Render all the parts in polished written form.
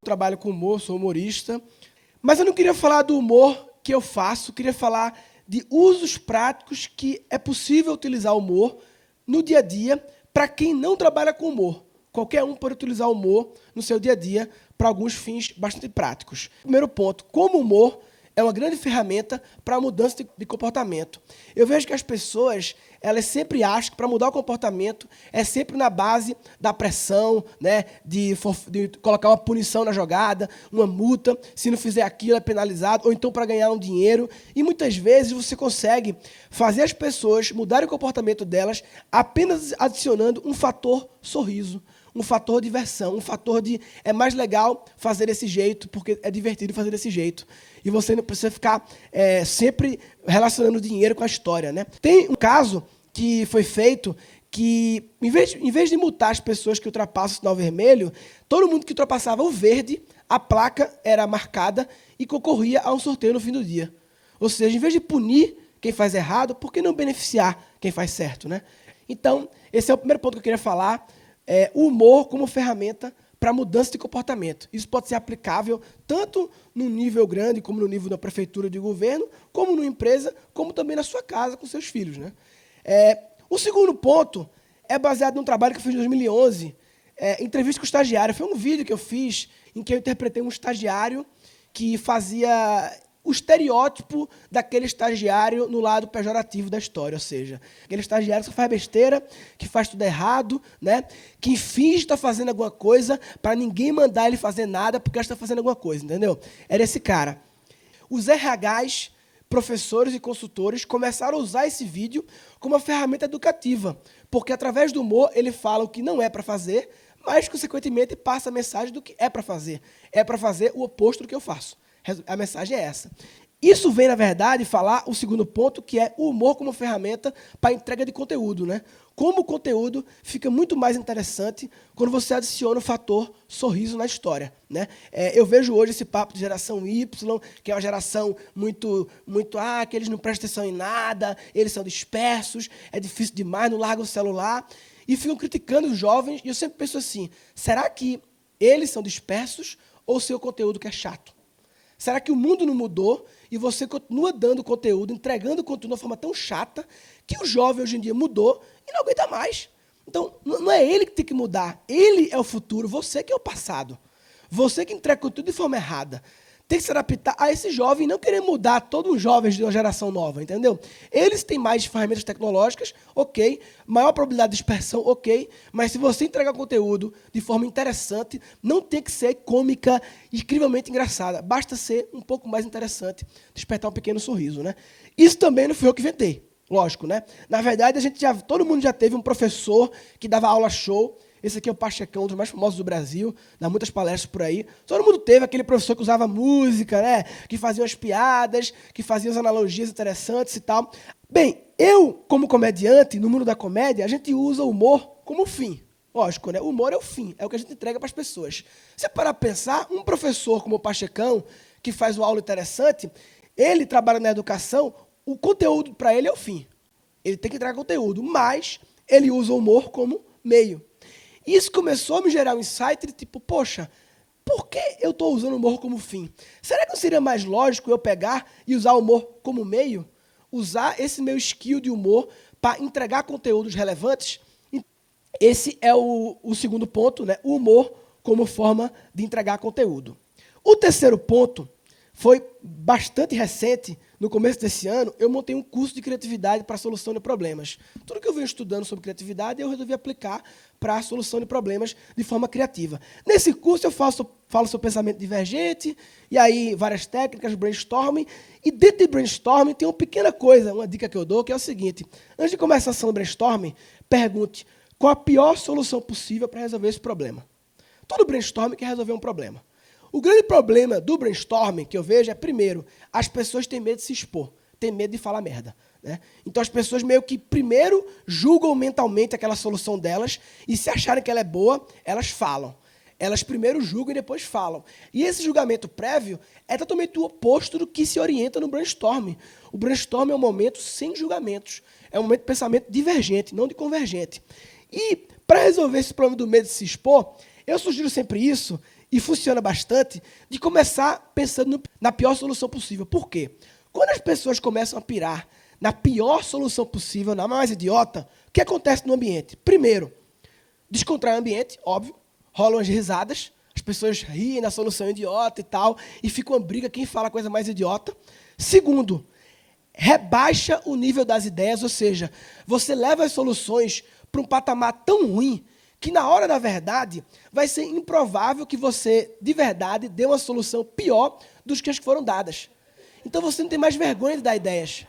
trabalho com humor, sou humorista, mas eu não queria falar do humor que eu faço, queria falar de usos práticos que é possível utilizar o humor no dia a dia para quem não trabalha com humor. Qualquer um pode utilizar o humor no seu dia a dia para alguns fins bastante práticos. Primeiro ponto, como o humor é uma grande ferramenta para a mudança de comportamento. Eu vejo que as pessoas, elas sempre acham que para mudar o comportamento é sempre na base da pressão, né, de colocar uma punição na jogada, uma multa, se não fizer aquilo é penalizado, ou então para ganhar um dinheiro. E muitas vezes você consegue fazer as pessoas mudarem o comportamento delas apenas adicionando um fator sorriso, um fator diversão, um fator de é mais legal fazer desse jeito, porque é divertido fazer desse jeito. E você não precisa ficar sempre relacionando o dinheiro com a história, né? Tem um caso que foi feito que, em vez de multar as pessoas que ultrapassam o sinal vermelho, todo mundo que ultrapassava o verde, a placa era marcada e concorria a um sorteio no fim do dia. Ou seja, em vez de punir quem faz errado, por que não beneficiar quem faz certo, né? Então, esse é o primeiro ponto que eu queria falar. O humor como ferramenta para mudança de comportamento. Isso pode ser aplicável tanto no nível grande, como no nível da prefeitura de governo, como numa empresa, como também na sua casa com seus filhos, né? O segundo ponto é baseado num trabalho que eu fiz em 2011, entrevista com o estagiário. Foi um vídeo que eu fiz em que eu interpretei um estagiário que fazia o estereótipo daquele estagiário no lado pejorativo da história, ou seja, aquele estagiário que faz besteira, que faz tudo errado, né? Que finge estar fazendo alguma coisa para ninguém mandar ele fazer nada porque ele está fazendo alguma coisa, entendeu? Era esse cara. Os RHs, professores e consultores começaram a usar esse vídeo como uma ferramenta educativa, porque através do humor ele fala o que não é para fazer, mas, consequentemente, passa a mensagem do que é para fazer. É para fazer o oposto do que eu faço. A mensagem é essa. Isso vem, na verdade, falar o segundo ponto, que é o humor como ferramenta para a entrega de conteúdo, né? Como o conteúdo fica muito mais interessante quando você adiciona o fator sorriso na história, né? Eu vejo hoje esse papo de geração Y, que é uma geração muito, que eles não prestam atenção em nada, eles são dispersos, é difícil demais, não largam o celular, e ficam criticando os jovens, e eu sempre penso assim, será que eles são dispersos ou o seu conteúdo que é chato? Será que o mundo não mudou e você continua dando conteúdo, entregando conteúdo de uma forma tão chata que o jovem hoje em dia mudou e não aguenta mais? Então, não é ele que tem que mudar. Ele é o futuro, você que é o passado. Você que entrega conteúdo de forma errada. Tem que se adaptar a esse jovem e não querer mudar todos os jovens de uma geração nova, entendeu? Eles têm mais ferramentas tecnológicas, ok. Maior probabilidade de dispersão, ok. Mas se você entregar conteúdo de forma interessante, não tem que ser cômica, incrivelmente engraçada. Basta ser um pouco mais interessante, despertar um pequeno sorriso, né? Isso também não fui eu que inventei, lógico, né? Na verdade, todo mundo já teve um professor que dava aula show. Esse aqui é o Pachecão, um dos mais famosos do Brasil, dá muitas palestras por aí. Todo mundo teve aquele professor que usava música, né? Que fazia as piadas, que fazia as analogias interessantes e tal. Bem, eu, como comediante, no mundo da comédia, a gente usa o humor como fim. Lógico, né? O humor é o fim, é o que a gente entrega para as pessoas. Se parar para pensar, um professor como o Pachecão, que faz uma aula interessante, ele trabalha na educação, o conteúdo para ele é o fim. Ele tem que entregar conteúdo, mas ele usa o humor como meio. Isso começou a me gerar um insight de tipo, poxa, por que eu estou usando o humor como fim? Será que não seria mais lógico eu pegar e usar o humor como meio? Usar esse meu skill de humor para entregar conteúdos relevantes? Esse é o segundo ponto, né? O humor como forma de entregar conteúdo. O terceiro ponto foi bastante recente. No começo desse ano, eu montei um curso de criatividade para a solução de problemas. Tudo que eu venho estudando sobre criatividade, eu resolvi aplicar para a solução de problemas de forma criativa. Nesse curso, eu falo sobre pensamento divergente, e aí várias técnicas, brainstorming, e dentro de brainstorming tem uma pequena coisa, uma dica que eu dou, que é o seguinte: antes de começar a sessão de brainstorming, pergunte qual a pior solução possível para resolver esse problema. Todo brainstorming quer resolver um problema. O grande problema do brainstorming que eu vejo é, primeiro, as pessoas têm medo de se expor, têm medo de falar merda, né? Então as pessoas meio que primeiro julgam mentalmente aquela solução delas e se acharem que ela é boa, elas falam. Elas primeiro julgam e depois falam. E esse julgamento prévio é totalmente o oposto do que se orienta no brainstorming. O brainstorming é um momento sem julgamentos. É um momento de pensamento divergente, não de convergente. E para resolver esse problema do medo de se expor, eu sugiro sempre isso. e funciona bastante, de começar pensando na pior solução possível. Por quê? Quando as pessoas começam a pirar na pior solução possível, na mais idiota, o que acontece no ambiente? Primeiro, descontrai o ambiente, óbvio, rolam as risadas, as pessoas riem na solução idiota e tal, e fica uma briga quem fala a coisa mais idiota. Segundo, rebaixa o nível das ideias, ou seja, você leva as soluções para um patamar tão ruim que na hora da verdade vai ser improvável que você, de verdade, dê uma solução pior do que as que foram dadas. Então você não tem mais vergonha de dar ideias,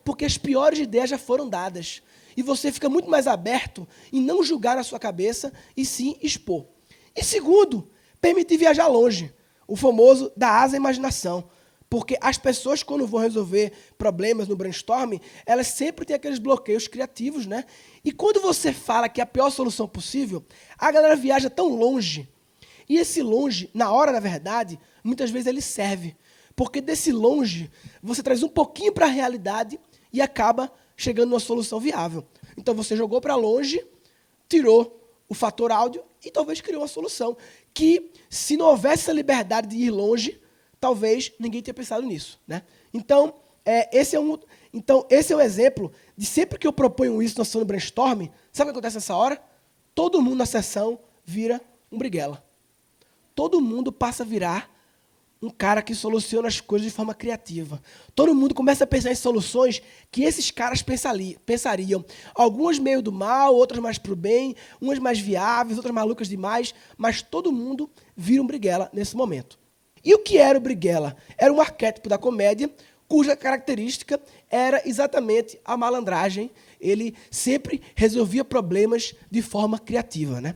porque as piores ideias já foram dadas. E você fica muito mais aberto em não julgar na sua cabeça e sim expor. E segundo, permitir viajar longe, o famoso da asa à imaginação. Porque as pessoas, quando vão resolver problemas no brainstorming, elas sempre têm aqueles bloqueios criativos, né? E quando você fala que é a pior solução possível, a galera viaja tão longe. E esse longe, na hora da verdade, muitas vezes ele serve. Porque desse longe, você traz um pouquinho para a realidade e acaba chegando numa solução viável. Então você jogou para longe, tirou o fator áudio e talvez criou uma solução que, se não houvesse a liberdade de ir longe, talvez ninguém tenha pensado nisso, né? Então, esse é um exemplo de sempre que eu proponho isso na sessão do brainstorming, sabe o que acontece nessa hora? Todo mundo na sessão vira um briguela. Todo mundo passa a virar um cara que soluciona as coisas de forma criativa. Todo mundo começa a pensar em soluções que esses caras pensariam. Algumas meio do mal, outras mais para o bem, umas mais viáveis, outras malucas demais, mas todo mundo vira um briguela nesse momento. E o que era o briguela? Era um arquétipo da comédia, cuja característica era exatamente a malandragem. Ele sempre resolvia problemas de forma criativa, né?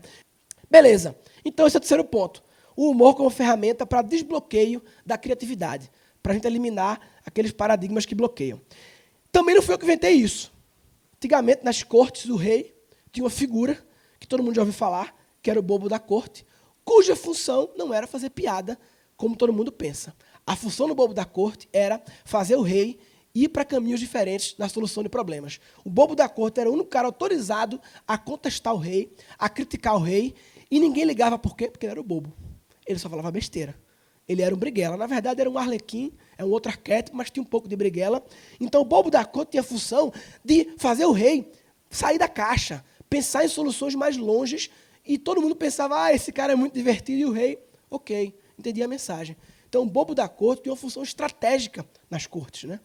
Beleza. Então, esse é o terceiro ponto. O humor como ferramenta para desbloqueio da criatividade, para a gente eliminar aqueles paradigmas que bloqueiam. Também não foi eu que inventei isso. Antigamente, nas cortes do rei, tinha uma figura, que todo mundo já ouviu falar, que era o bobo da corte, cuja função não era fazer piada, como todo mundo pensa. A função do bobo da corte era fazer o rei ir para caminhos diferentes na solução de problemas. O bobo da corte era o único cara autorizado a contestar o rei, a criticar o rei, e ninguém ligava por quê? Porque ele era o bobo. Ele só falava besteira. Ele era um briguela. Na verdade, era um arlequim, é um outro arquétipo, mas tinha um pouco de briguela. Então, o bobo da corte tinha a função de fazer o rei sair da caixa, pensar em soluções mais longes, e todo mundo pensava, esse cara é muito divertido, e o rei, ok, entendi a mensagem. Então, o bobo da corte tinha uma função estratégica nas cortes, né?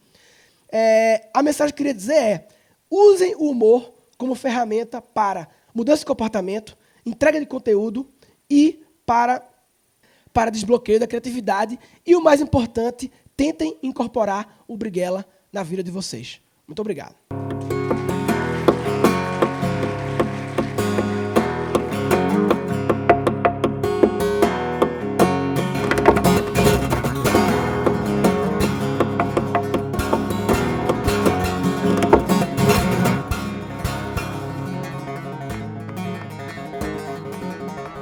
A mensagem que eu queria dizer é, usem o humor como ferramenta para mudança de comportamento, entrega de conteúdo e para desbloqueio da criatividade. E o mais importante, tentem incorporar o briguela na vida de vocês. Muito obrigado.